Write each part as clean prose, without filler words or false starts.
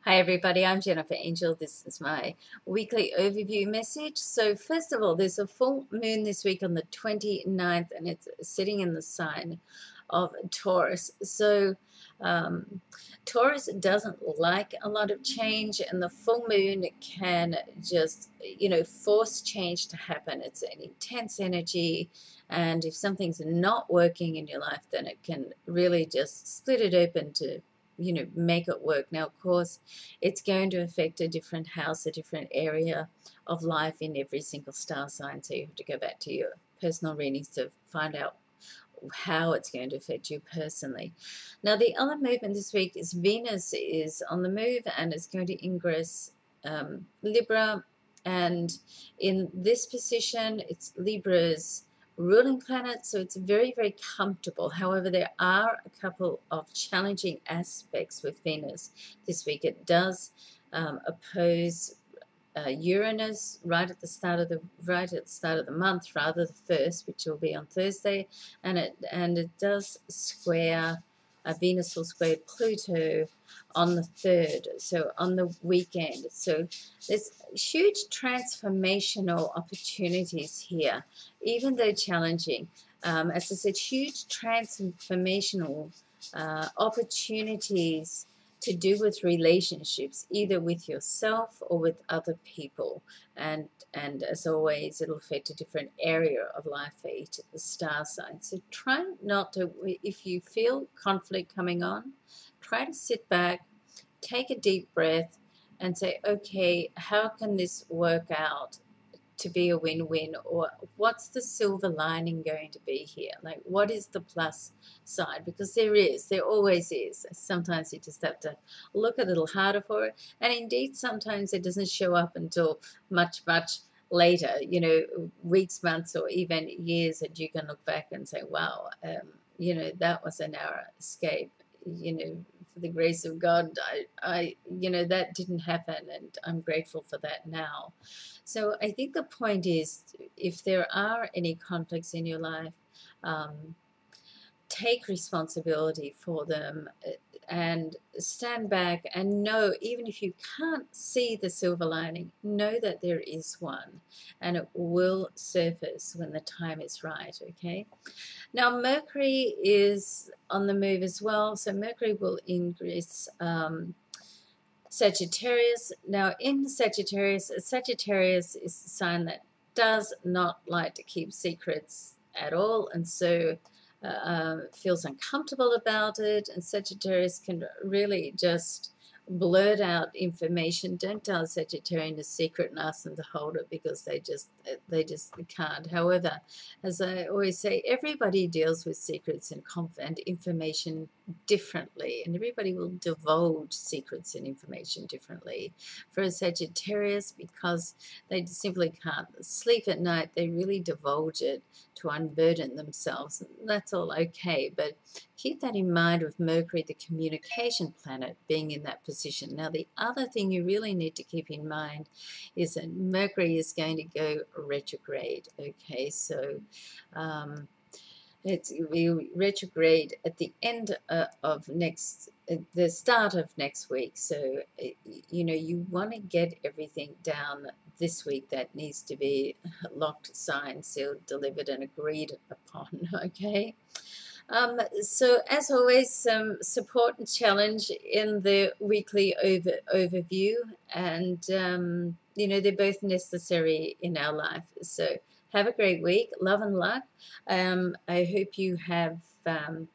Hi everybody, I'm Jennifer Angel. This is my weekly overview message. So first of all, there's a full moon this week on the 29th and it's sitting in the sign of Taurus. So Taurus doesn't like a lot of change, and the full moon can just, force change to happen. It's an intense energy, and if something's not working in your life, then it can really just split it open to make it work. Now, of course, it's going to affect a different house, a different area of life in every single star sign. So you have to go back to your personal readings to find out how it's going to affect you personally. Now, the other movement this week is Venus is on the move and is going to ingress Libra. And in this position, it's Libra's ruling planet, so it's very, very comfortable. However, there are a couple of challenging aspects with Venus this week. It does oppose Uranus right at the start of the month, rather the first, which will be on Thursday, and it does square Venus will square Pluto on the 3rd, so on the weekend. So there's huge transformational opportunities here, even though challenging. As I said, huge transformational opportunities to do with relationships, either with yourself or with other people. And as always, it'll affect a different area of life for each of the star signs. So try not to, if you feel conflict coming on, try to sit back, take a deep breath, and say, okay, how can this work out to be a win-win? Or what's the silver lining going to be here? Like, what is the plus side? Because there always is. Sometimes you just have to look a little harder for it, and indeed sometimes it doesn't show up until much later, weeks, months, or even years, that you can look back and say, wow, that was a narrow escape. For the grace of God, I that didn't happen, and I'm grateful for that now. So I think the point is, if there are any conflicts in your life, take responsibility for them and stand back and know, even if you can't see the silver lining, know that there is one, and it will surface when the time is right, okay? Now, Mercury is on the move as well, so Mercury will ingress Sagittarius. Now, in Sagittarius is a sign that does not like to keep secrets at all, and so feels uncomfortable about it. And Sagittarius can really just blurt out information. Don't tell a Sagittarian a secret and ask them to hold it, because they just can't. However, as I always say, everybody deals with secrets and information differently, and everybody will divulge secrets and information differently. For a Sagittarius, because they simply can't sleep at night, they really divulge it to unburden themselves. That's all okay, but keep that in mind with Mercury, the communication planet, being in that position. Now, the other thing you really need to keep in mind is that Mercury is going to go retrograde, okay? So it's retrograde at the end of the start of next week. So, you want to get everything down this week that needs to be locked, signed, sealed, delivered, and agreed upon, okay? So as always, some support and challenge in the weekly overview, and they're both necessary in our life. So have a great week, love and luck. I hope you have both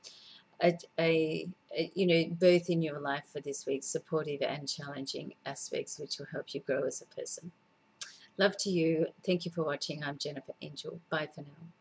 in your life for this week, supportive and challenging aspects, which will help you grow as a person. Love to you. Thank you for watching. I'm Jennifer Angel. Bye for now.